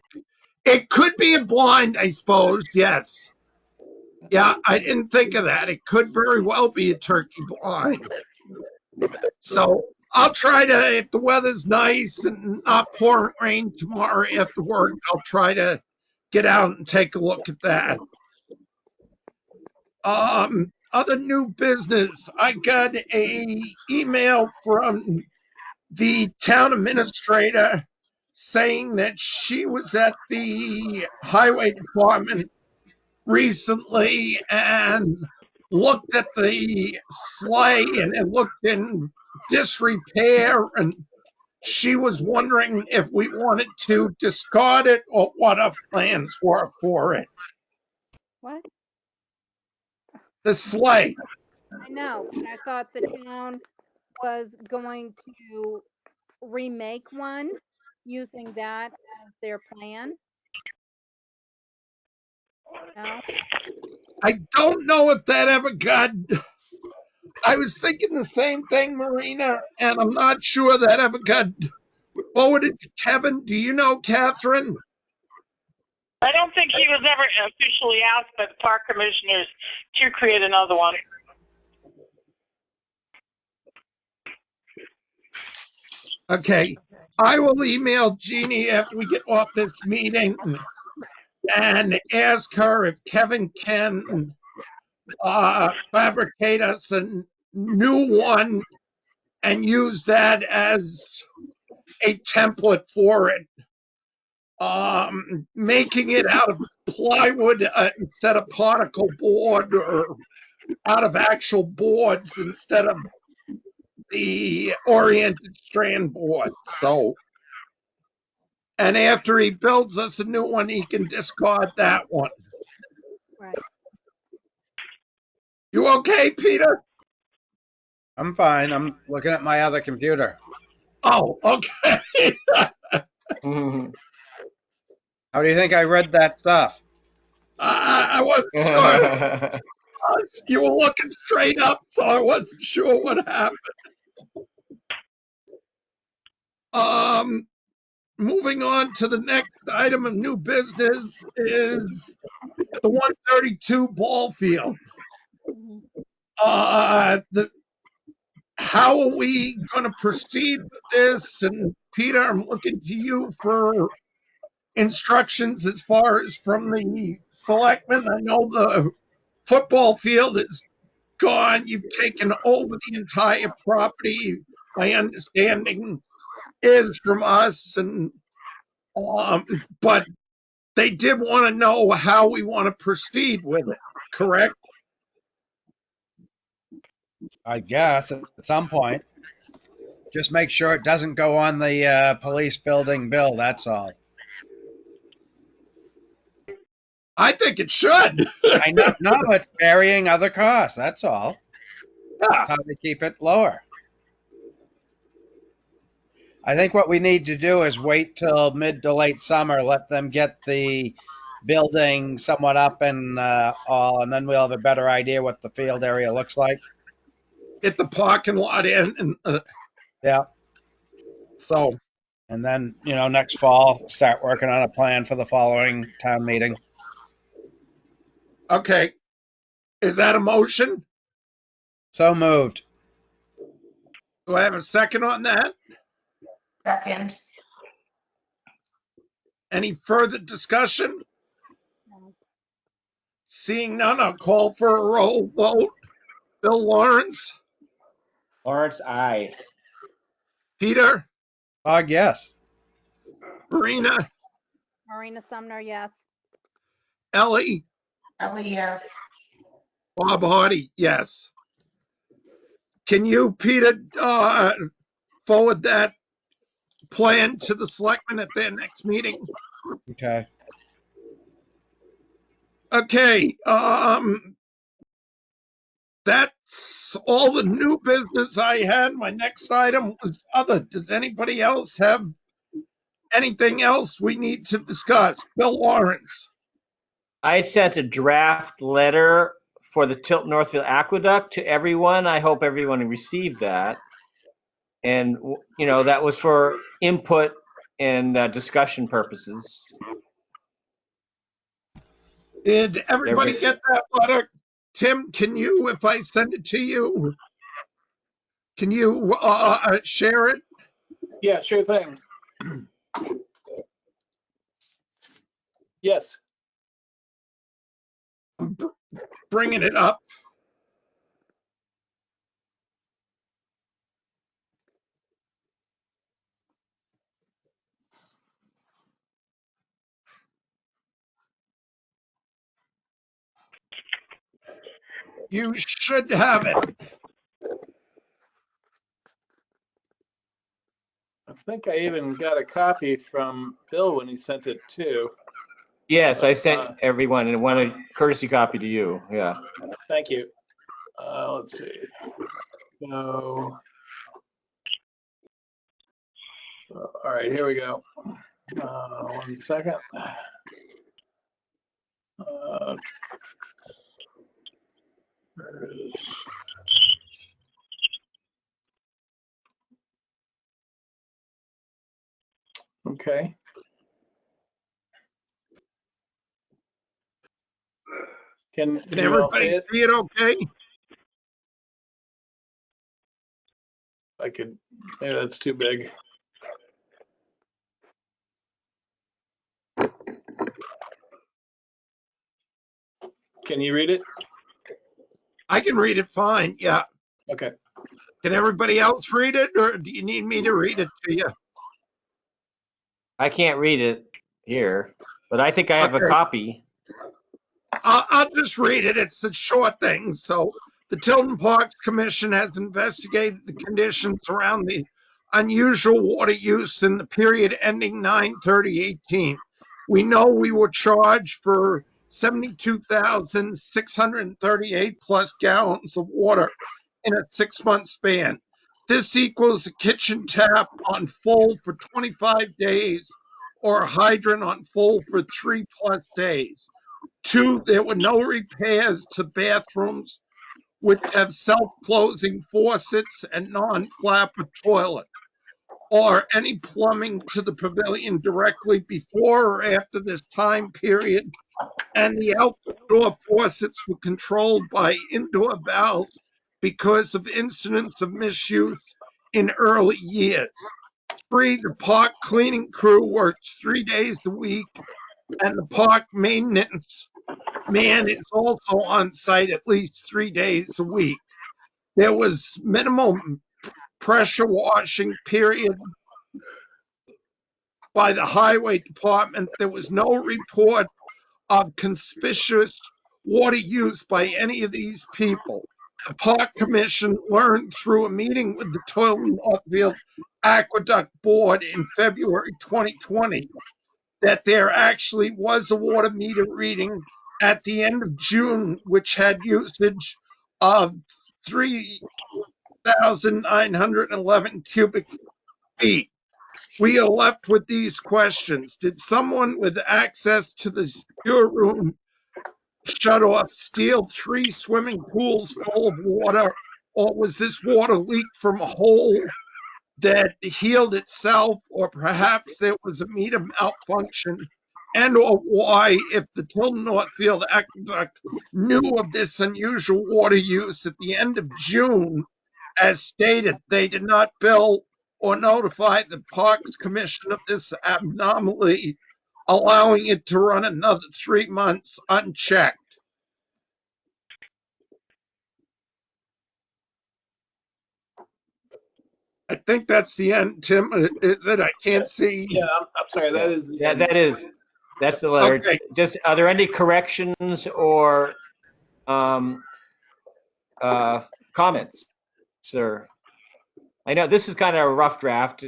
It could be a blind, I suppose. Yes. Yeah, I didn't think of that. It could very well be a turkey blind. So I'll try to, if the weather's nice and not pouring rain tomorrow after work, I'll try to get out and take a look at that. Other new business. I got a email from the town administrator saying that she was at the highway department recently and looked at the sleigh, and it looked in disrepair, and she was wondering if we wanted to discard it or what our plans were for it. What? The sleigh. I know, but I thought the town was going to remake one using that as their plan. No? I don't know if that ever got. I was thinking the same thing, Marina, and I'm not sure that ever got forwarded to Kevin. Do you know, Catherine? I don't think he was ever officially asked by the park commissioners to create another one. Okay. I will email Jeannie after we get off this meeting and ask her if Kevin can fabricate us a new one and use that as a template for it. Making it out of plywood instead of particle board, or out of actual boards instead of the oriented strand board. So, and after he builds us a new one, he can discard that one. Right. You okay, Peter? I'm fine. I'm looking at my other computer. Oh, okay. How do you think I read that stuff? I wasn't sure. You were looking straight up, so I wasn't sure what happened. Moving on to the next item of new business is the 132 ball field. Mhm. How are we going to proceed with this? And Peter, I'm looking to you for instructions as far as from the selectmen. I know the football field is gone. You've taken over the entire property. My understanding is from us, and but they did want to know how we want to proceed with it. Correct? I guess at some point. Just make sure it doesn't go on the police building bill. That's all. I think it should. I know, no, it's varying other costs. That's all. Yeah, How to keep it lower. I think what we need to do is wait till mid to late summer, let them get the building somewhat up and all, and then we'll have a better idea what the field area looks like. get the parking lot in, and Yeah. so And then, next fall, start working on a plan for the following town meeting. okay. Is that a motion? So moved. Do I have a second on that? Second. Any further discussion? No. Seeing none, I'll call for a roll vote. Bill Lawrence, Lawrence, aye. Peter, Yes. Marina, Marina Sumner, yes. Ellie, Ellie, yes. Bob Hardy, yes. Can you, Peter, forward that plan to the selectmen at their next meeting? Okay. Okay, that's all the new business I had. My next item was other. Does anybody else have anything else we need to discuss? Bill Lawrence. I sent a draft letter for the Tilton Northfield Aqueduct to everyone. I hope everyone received that. And, that was for input and discussion purposes. Did everybody Every- get that letter? Tim, can you, if I send it to you, can you share it? Yeah, sure thing. Yes. I'm bringing it up. You should have it. I think I even got a copy from Bill when he sent it too. Yes, I sent Uh, everyone and one a courtesy copy to you. Yeah. Thank you. Let's see. So, all right, here we go. 1 second. Where is- Okay. Can Can you all see everybody it? see it okay? I could, maybe that's too big. Can you read it? I can read it fine. Yeah. Okay. Can everybody else read it, or do you need me to read it to you? I can't read it here, but I think I have a Okay. copy. I'll just read it. It's a short thing. So, the Tilton Parks Commission has investigated the conditions around the unusual water use in the period ending 9/30/18. We know we were charged for 72,638 plus gallons of water in a 6-month span. This equals a kitchen tap on full for 25 days or a hydrant on full for 3 plus days. 2, there were no repairs to bathrooms which have self-closing faucets and non-flapper toilet, or any plumbing to the pavilion directly before or after this time period, and the outdoor faucets were controlled by indoor valves because of incidents of misuse in early years. 3, the park cleaning crew works 3 days a week, and the park maintenance man is also on site at least 3 days a week. There was minimum pressure washing period by the highway department. There was no report of conspicuous water use by any of these people. The park commission learned through a meeting with the Tilton Northfield Aqueduct Board in February 2020 that there actually was a water meter reading at the end of June, which had usage of 3,911 cubic feet. We are left with these questions. Did someone with access to the secure room shut off steel tree swimming pools full of water, or was this water leaked from a hole that healed itself, or perhaps there was a meter malfunction? And or why, if the Tilton Northfield Aqueduct knew of this unusual water use at the end of June, as stated, they did not bill or notify the Parks Commission of this anomaly, allowing it to run another 3 months unchecked. I think that's the end, Tim. Is it? I can't see. Yeah, I'm sorry, that is the Yeah, end. that's the letter. Okay. Just, are there any corrections or um, comments, sir? I know this is kind of a rough draft.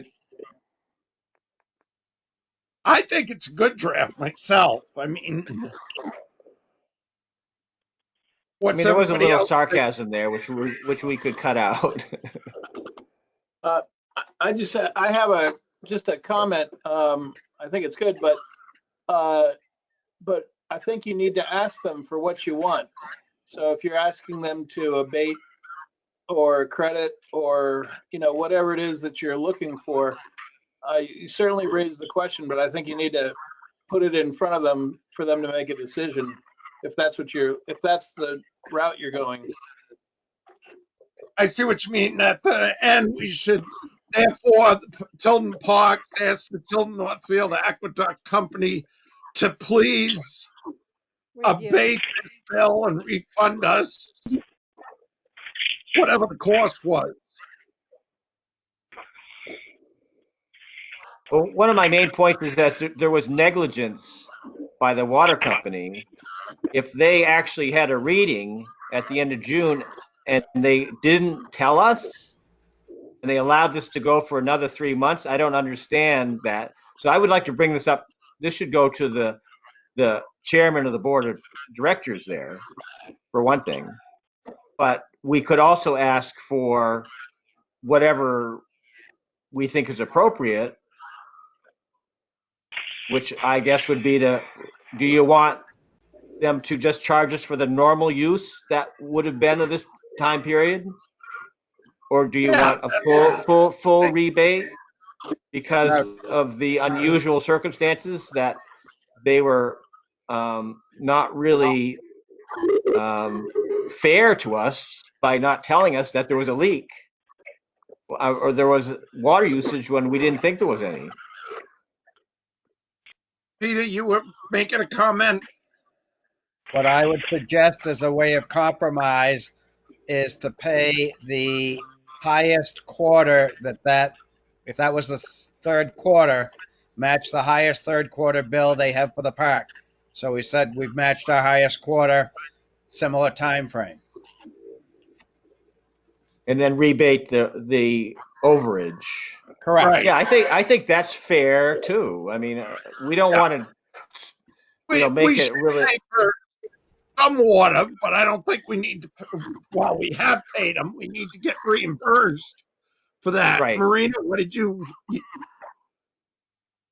I think it's a good draft myself. I mean, what's There was a everybody little else think? sarcasm there, which we could cut out. I have just a comment. I think it's good, but I think you need to ask them for what you want. So if you're asking them to abate or credit or, whatever it is that you're looking for, you certainly raise the question, but I think you need to put it in front of them for them to make a decision if that's the route you're going. I see what you mean. At the end, we should, therefore, Tilton Parks ask the Tilton Northfield Aqueduct Company to please Review. abate this bill and refund us whatever the cost was. Well, one of my main points is that there was negligence by the water company. If they actually had a reading at the end of June and they didn't tell us and they allowed this to go for another 3 months, I don't understand that. So I would like to bring this up. This should go to the chairman of the board of directors there, for one thing. But we could also ask for whatever we think is appropriate, which I guess would be do you want them to just charge us for the normal use that would have been of this time period? Or do you want a full rebate because of the unusual circumstances that they were not really fair to us by not telling us that there was a leak or there was water usage when we didn't think there was any? Peter, you were making a comment. What I would suggest as a way of compromise is to pay the highest quarter if that was the third quarter, match the highest third quarter bill they have for the park. So we said we've matched our highest quarter, similar time frame. And then rebate the overage. Correct. Right. Yeah, I think that's fair too. I mean, we don't want to make we it should really. pay for some water, but I don't think we need to. While we have paid them, we need to get reimbursed for that. Right. Marina, what did you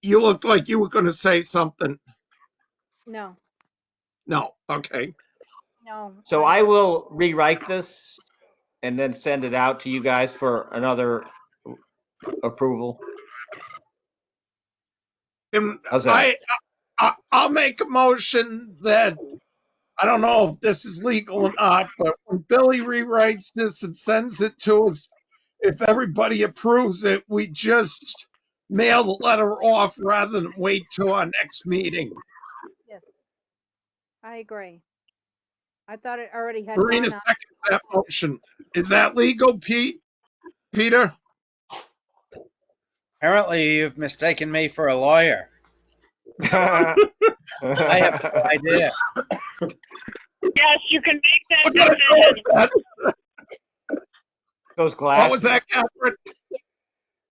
looked like you were going to say something? No, No. Okay. no. So I will rewrite this and then send it out to you guys for another approval. And How's that? I'll make a motion that I don't know if this is legal or not, but when Billy rewrites this and sends it to us, if everybody approves it, we just mail the letter off rather than wait till our next meeting. Yes, I agree. I thought it already had Marina gone up. seconds that motion. Is that legal, Peter? Apparently, you've mistaken me for a lawyer. I have no idea. Yes, you can make that decision. Those What was glasses. that, Catherine?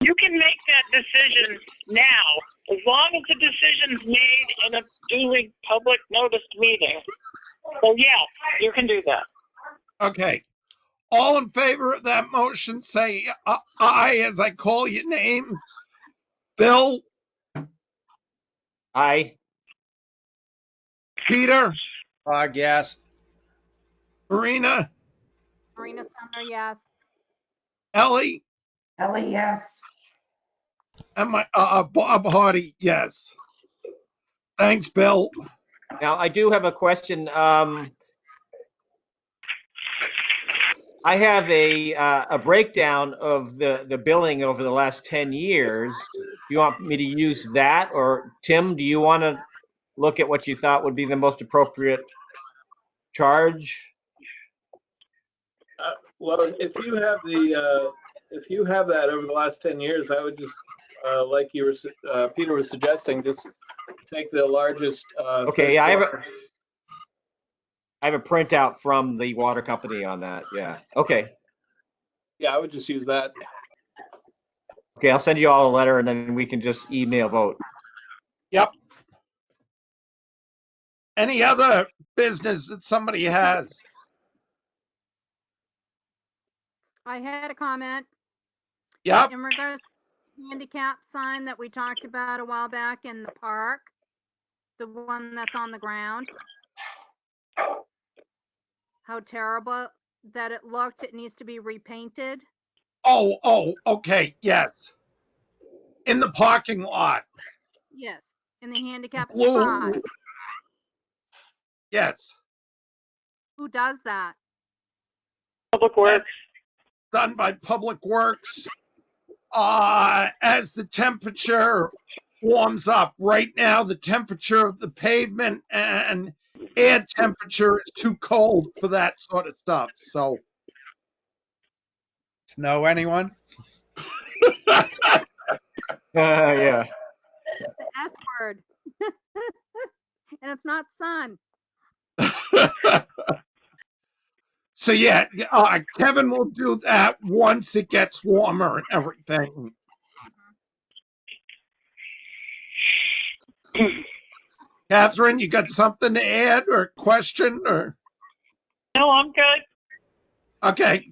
You can make that decision now as long as the decision's made in a duly public noticed meeting. So yes, you can do that. Okay. All in favor of that motion, say aye as I call your name. Bill, Aye. Peter, Yes. Marina, Marina Sumner, yes. Ellie, Ellie, yes. and my Bob Hardy, yes. Thanks, Bill. Now, I do have a question. I have a breakdown of the billing over the last 10 years. Do you want me to use that? Or Tim, do you want to look at what you thought would be the most appropriate charge? Well, if you have that over the last 10 years, I would just, like Peter was suggesting, just take the largest. Okay, third I quarter. have a printout from the water company on that. Yeah. Okay. Yeah, I would just use that. Okay, I'll send you all a letter and then we can just email vote. Yep. Any other business that somebody has? I had a comment Yep. in regards to the handicap sign that we talked about a while back in the park, the one that's on the ground. How terrible that it looked. It needs to be repainted. Oh, okay, yes. In the parking lot. Yes, in the handicap Blue. spot. Yes. Who does that? Public Works. Done by Public Works. As the temperature warms up, right now the temperature of the pavement and air temperature is too cold for that sort of stuff. So Know anyone? Yeah. The S word. And it's not sun. so yeah, Kevin will do that once it gets warmer and everything. Catherine, you got something to add or question or? No, I'm good. Okay.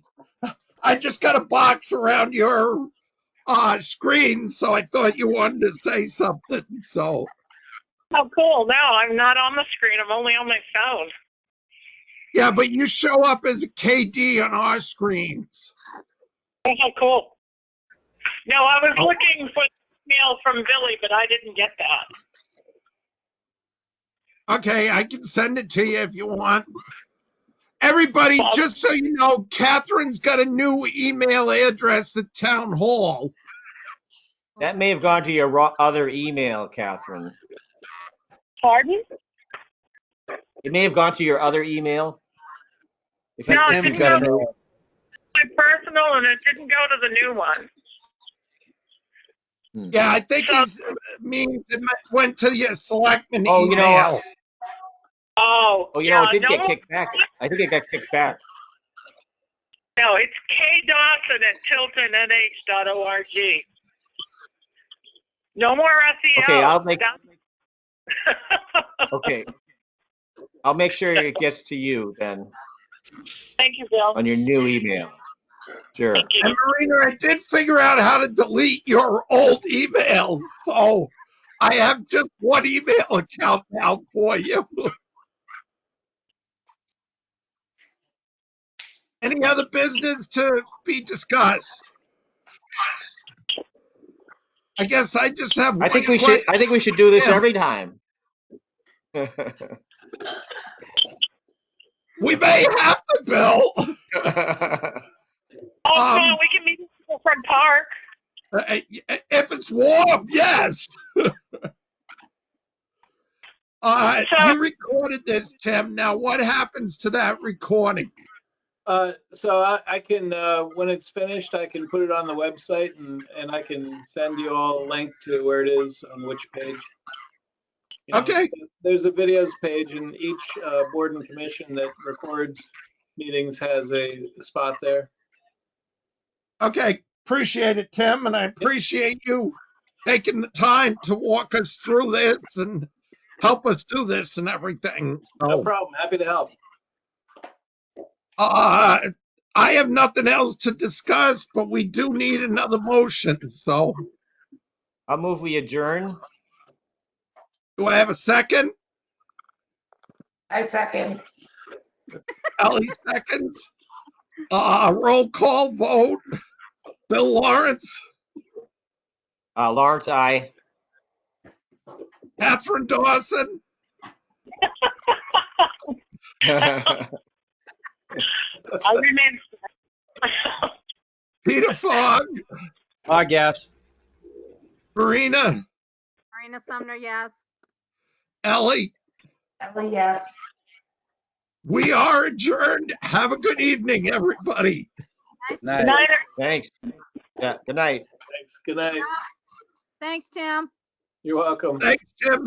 I just got a box around your screen, so I thought you wanted to say something. So Oh, cool. No, I'm not on the screen. I'm only on my phone. yeah, but you show up as a KD on our screens. Oh, cool. No, I was looking for the email from Billy, but I didn't get that. Okay, I can send it to you if you want. Everybody, just so you know, Catherine's got a new email address at Town Hall. That may have gone to your other email, Catherine. Pardon? It may have gone to your other email. If No, you, it if didn't you've got a go new. to my personal, and it didn't go to the new one. Yeah, I think it means it went to your Selectmen Oh, email. you know, Oh, oh, you yeah, know, it did no, get kicked back. I think it got kicked back. no, it's kdawson@tiltonnh.org. No more SEO. Okay, okay. I'll make sure it gets to you then Thank you, Bill. on your new email. Sure. Thank you. And Marina, I did figure out how to delete your old emails, so I have just one email account now for you. Any other business to be discussed? I guess I just have. I think we should. I think we should do this every time. We may have to, Bill. Oh, no, we can meet in the front park. If it's warm, yes. We recorded this, Tim. Now, what happens to that recording? So I can, when it's finished, I can put it on the website and I can send you all a link to where it is on which page. You know, Okay. There's a videos page, and each board and commission that records meetings has a spot there. Okay. Appreciate it, Tim, and I appreciate you taking the time to walk us through this and help us do this and everything. No So, problem. Happy to help. I have nothing else to discuss, but we do need another motion. So, I'll move we adjourn. do I have a second? I second. Ellie seconds. Roll call vote. Bill Lawrence, Lawrence, aye. Catherine Dawson, I remain. Peter Fogg, I guess. Marina, Marina Sumner, yes. Ellie. Ellie, yes. We are adjourned. Have a good evening, everybody. Nice to Night. Good night, Thanks. Yeah, good night. Thanks. Good night. Thanks, Tim. You're welcome. Thanks, Tim.